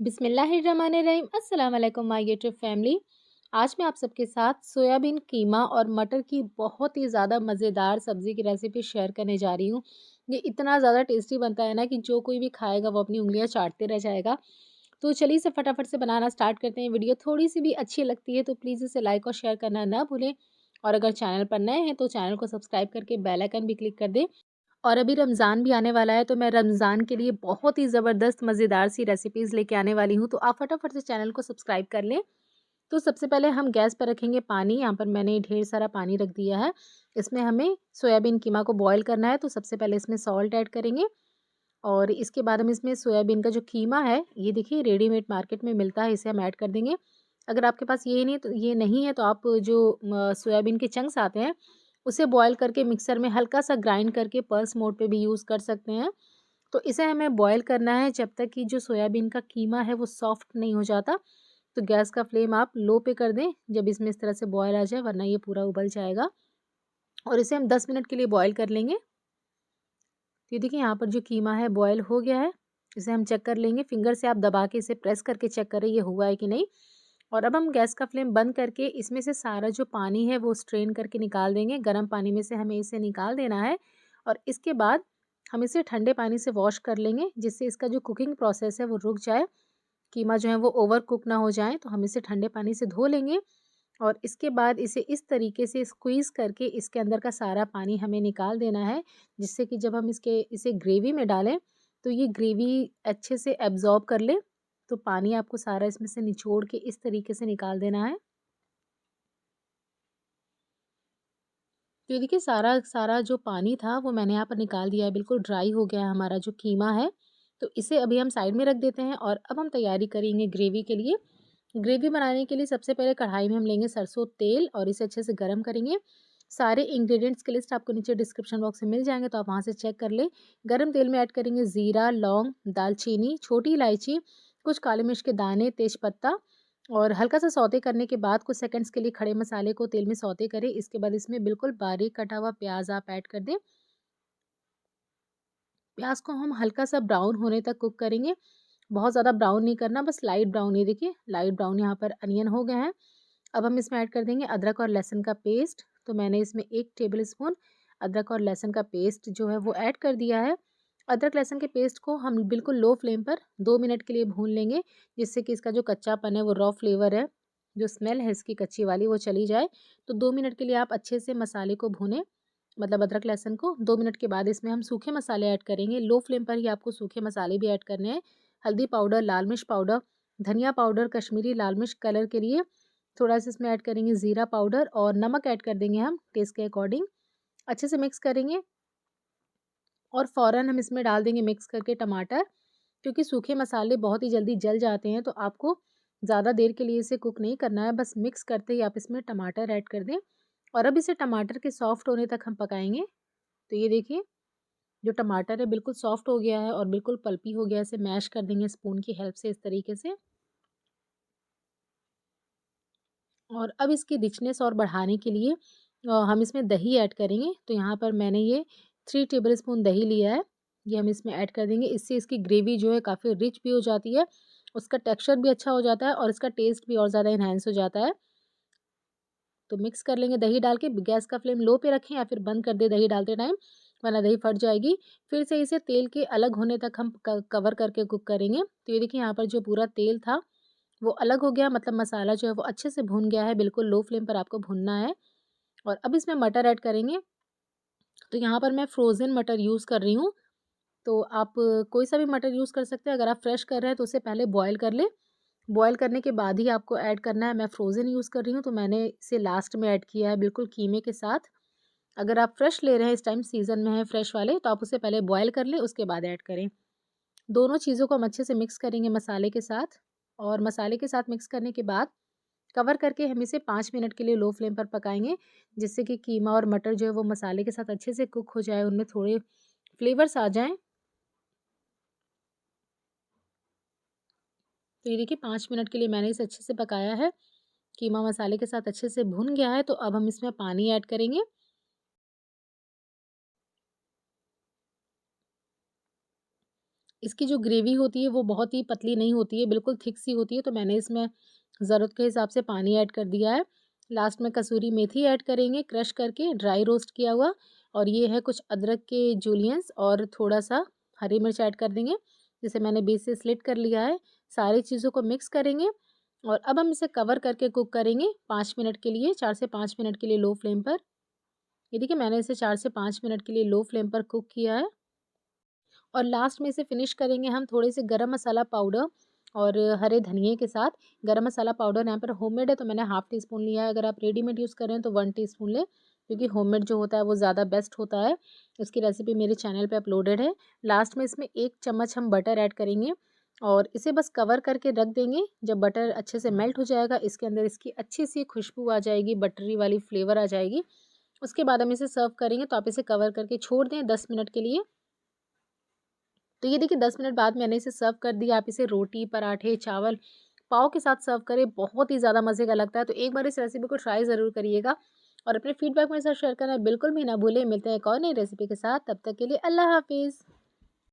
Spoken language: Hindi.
बिस्मिल्लाहिर्रहमानिर्रहीम। अस्सलाम वालेकुम माय यूट्यूब फैमिली। आज मैं आप सबके साथ सोयाबीन कीमा और मटर की बहुत ही ज़्यादा मज़ेदार सब्ज़ी की रेसिपी शेयर करने जा रही हूँ। ये इतना ज़्यादा टेस्टी बनता है ना कि जो कोई भी खाएगा वो अपनी उँगलियाँ चाटते रह जाएगा। तो चलिए इसे फटाफट से बनाना स्टार्ट करते हैं। वीडियो थोड़ी सी भी अच्छी लगती है तो प्लीज़ इसे लाइक और शेयर करना ना भूलें। और अगर चैनल पर नए हैं तो चैनल को सब्सक्राइब करके बेल आइकन भी क्लिक कर दें। और अभी रमज़ान भी आने वाला है तो मैं रमज़ान के लिए बहुत ही ज़बरदस्त मज़ेदार सी रेसिपीज़ लेके आने वाली हूँ, तो आप फटाफट से चैनल को सब्सक्राइब कर लें। तो सबसे पहले हम गैस पर रखेंगे पानी। यहाँ पर मैंने ढेर सारा पानी रख दिया है। इसमें हमें सोयाबीन कीमा को बॉयल करना है, तो सबसे पहले इसमें सॉल्ट ऐड करेंगे और इसके बाद हम इसमें सोयाबीन का जो कीमा है, ये देखिए रेडीमेड मार्केट में मिलता है, इसे हम ऐड कर देंगे। अगर आपके पास ये नहीं है तो आप जो सोयाबीन के चंक्स आते हैं, उसे बॉयल करके मिक्सर में हल्का-सा ग्राइंड करके पल्स मोड पे भी यूज़ कर सकते हैं। तो इसे हमें बॉयल करना है जब तक कि जो सोयाबीन का कीमा है वो सॉफ्ट नहीं हो जाता। तो गैस का फ्लेम आप लो पे कर दें जब इसमें इस तरह से बॉयल आ जाए, वरना ये पूरा उबल जाएगा। और इसे हम 10 मिनट के लिए बॉयल कर लेंगे। तो ये देखिए यहाँ पर जो कीमा है बॉयल हो गया है। इसे हम चेक कर लेंगे, फिंगर से आप दबा के इसे प्रेस करके चेक करें ये हुआ है कि नहीं। और अब हम गैस का फ्लेम बंद करके इसमें से सारा जो पानी है वो स्ट्रेन करके निकाल देंगे। गर्म पानी में से हमें इसे निकाल देना है और इसके बाद हम इसे ठंडे पानी से वॉश कर लेंगे, जिससे इसका जो कुकिंग प्रोसेस है वो रुक जाए। कीमा जो है वो ओवर कुक ना हो जाए, तो हम इसे ठंडे पानी से धो लेंगे। और इसके बाद इसे इस तरीके से स्क्वीज़ करके इसके अंदर का सारा पानी हमें निकाल देना है, जिससे कि जब हम इसे ग्रेवी में डालें, तो ये ग्रेवी अच्छे से एब्ज़ॉर्ब कर ले। तो पानी आपको सारा इसमें से निचोड़ के इस तरीके से निकाल देना है। तो ये देखिए सारा सारा जो पानी था वो मैंने यहाँ पर निकाल दिया है, बिल्कुल ड्राई हो गया है हमारा जो कीमा है। तो इसे अभी हम साइड में रख देते हैं और अब हम तैयारी करेंगे ग्रेवी के लिए। ग्रेवी बनाने के लिए सबसे पहले कढ़ाई में हम लेंगे सरसों तेल और इसे अच्छे से गरम करेंगे। सारे इंग्रेडिएंट्स की लिस्ट आपको नीचे डिस्क्रिप्शन बॉक्स में मिल जाएंगे, तो आप वहाँ से चेक कर लें। गरम तेल में ऐड करेंगे ज़ीरा, लौंग, दालचीनी, छोटी इलायची, कुछ काली मिर्च के दाने, तेजपत्ता। और हल्का सा सौते करने के बाद कुछ सेकंड्स के लिए खड़े मसाले को तेल में सौते करें। इसके बाद इसमें बिल्कुल बारीक कटा हुआ प्याज आप ऐड कर दें। प्याज को हम हल्का सा ब्राउन होने तक कुक करेंगे। बहुत ज़्यादा ब्राउन नहीं करना, बस लाइट ब्राउन। ये देखिए लाइट ब्राउन यहाँ पर अनियन हो गए हैं। अब हम इसमें ऐड कर देंगे अदरक और लहसुन का पेस्ट। तो मैंने इसमें 1 टेबल स्पून अदरक और लहसुन का पेस्ट जो है वो ऐड कर दिया है। अदरक लहसुन के पेस्ट को हम बिल्कुल लो फ्लेम पर 2 मिनट के लिए भून लेंगे, जिससे कि इसका जो कच्चापन है वो रॉ फ्लेवर है, जो स्मेल है इसकी कच्ची वाली वो चली जाए। तो 2 मिनट के लिए आप अच्छे से मसाले को भूनें, मतलब अदरक लहसुन को। 2 मिनट के बाद इसमें हम सूखे मसाले ऐड करेंगे। लो फ्लेम पर ही आपको सूखे मसाले भी ऐड करने हैं। हल्दी पाउडर, लाल मिर्च पाउडर, धनिया पाउडर, कश्मीरी लाल मिर्च कलर के लिए। थोड़ा-सा इसमें ऐड करेंगे ज़ीरा पाउडर और नमक ऐड कर देंगे हम टेस्ट के अकॉर्डिंग। अच्छे से मिक्स करेंगे और फ़ौरन हम इसमें डाल देंगे मिक्स करके टमाटर, क्योंकि सूखे मसाले बहुत ही जल्दी जल जाते हैं, तो आपको ज़्यादा देर के लिए इसे कुक नहीं करना है। बस मिक्स करते ही आप इसमें टमाटर ऐड कर दें और अब इसे टमाटर के सॉफ्ट होने तक हम पकाएँगे। तो ये देखिए जो टमाटर है बिल्कुल सॉफ्ट हो गया है और बिल्कुल पल्पी हो गया है। इसे मैश कर देंगे स्पून की हेल्प से इस तरीके से। और अब इसकी रिचनेस और बढ़ाने के लिए हम इसमें दही ऐड करेंगे। तो यहाँ पर मैंने ये 3 टेबलस्पून दही लिया है, ये हम इसमें ऐड कर देंगे। इससे इसकी ग्रेवी जो है काफ़ी रिच भी हो जाती है, उसका टेक्सचर भी अच्छा हो जाता है और इसका टेस्ट भी और ज़्यादा एनहांस हो जाता है। तो मिक्स कर लेंगे दही डाल के। गैस का फ्लेम लो पे रखें या फिर बंद कर दें दही डालते टाइम, वरना दही फट जाएगी। फिर से इसे तेल के अलग होने तक हम कवर करके कुक करेंगे। तो ये देखिए यहाँ पर जो पूरा तेल था वो अलग हो गया, मतलब मसाला जो है वो अच्छे से भुन गया है। बिल्कुल लो फ्लेम पर आपको भुनना है। और अब इसमें मटर ऐड करेंगे। तो यहाँ पर मैं फ्रोज़न मटर यूज़ कर रही हूँ। तो आप कोई सा भी मटर यूज़ कर सकते हैं। अगर आप फ्रेश कर रहे हैं तो उसे पहले बॉयल कर लें। बॉयल करने के बाद ही आपको ऐड करना है। मैं फ्रोज़न यूज़ कर रही हूँ तो मैंने इसे लास्ट में ऐड किया है बिल्कुल कीमे के साथ। अगर आप फ्रेश ले रहे हैं, इस टाइम सीज़न में है फ्रेश वाले, तो आप उसे पहले बॉयल कर लें, उसके बाद ऐड करें। दोनों चीज़ों को हम अच्छे से मिक्स करेंगे मसाले के साथ। और मसाले के साथ मिक्स करने के बाद कवर करके हम इसे 5 मिनट के लिए लो फ्लेम पर पकाएँगे, जिससे कि कीमा और मटर जो है वो मसाले के साथ अच्छे से कुक हो जाए, उनमें थोड़े फ्लेवर्स आ जाएँ। तो ये देखिए 5 मिनट के लिए मैंने इसे अच्छे से पकाया है। कीमा मसाले के साथ अच्छे से भुन गया है, तो अब हम इसमें पानी ऐड करेंगे। इसकी जो ग्रेवी होती है वो बहुत ही पतली नहीं होती है, बिल्कुल थिक सी होती है, तो मैंने इसमें ज़रूरत के हिसाब से पानी ऐड कर दिया है। लास्ट में कसूरी मेथी ऐड करेंगे क्रश करके, ड्राई रोस्ट किया हुआ, और ये है कुछ अदरक के जूलियंस और थोड़ा-सा हरी मिर्च ऐड कर देंगे, जिसे मैंने बीच से स्लिट कर लिया है। सारी चीज़ों को मिक्स करेंगे और अब हम इसे कवर करके कुक करेंगे 5 मिनट के लिए, 4 से 5 मिनट के लिए लो फ्लेम पर। ये देखिए मैंने इसे 4 से 5 मिनट के लिए लो फ्लेम पर कुक किया है। और लास्ट में इसे फिनिश करेंगे हम थोड़े से गरम मसाला पाउडर और हरे धनिये के साथ। गरम मसाला पाउडर यहाँ पर होममेड है, तो मैंने हाफ़ टी स्पून लिया है। अगर आप रेडीमेड यूज़ कर रहे हैं तो 1 टीस्पून लें, क्योंकि होममेड जो होता है वो ज़्यादा बेस्ट होता है। इसकी रेसिपी मेरे चैनल पे अपलोडेड है। लास्ट में इसमें 1 चम्मच हम बटर ऐड करेंगे और इसे बस कवर करके रख देंगे। जब बटर अच्छे से मेल्ट हो जाएगा, इसके अंदर इसकी अच्छी सी खुशबू आ जाएगी, बटरी वाली फ्लेवर आ जाएगी। उसके बाद हम इसे सर्व करेंगे, तो आप इसे कवर करके छोड़ दें 10 मिनट के लिए। तो ये देखिए 10 मिनट बाद मैंने इसे सर्व कर दिया। आप इसे रोटी, पराठे, चावल, पाव के साथ सर्व करें, बहुत ही ज़्यादा मज़े का लगता है। तो एक बार इस रेसिपी को ट्राई ज़रूर करिएगा और अपने फीडबैक मेरे साथ शेयर करना बिल्कुल भी ना भूलें। मिलते हैं एक और नई रेसिपी के साथ, तब तक के लिए अल्लाह हाफ़िज़।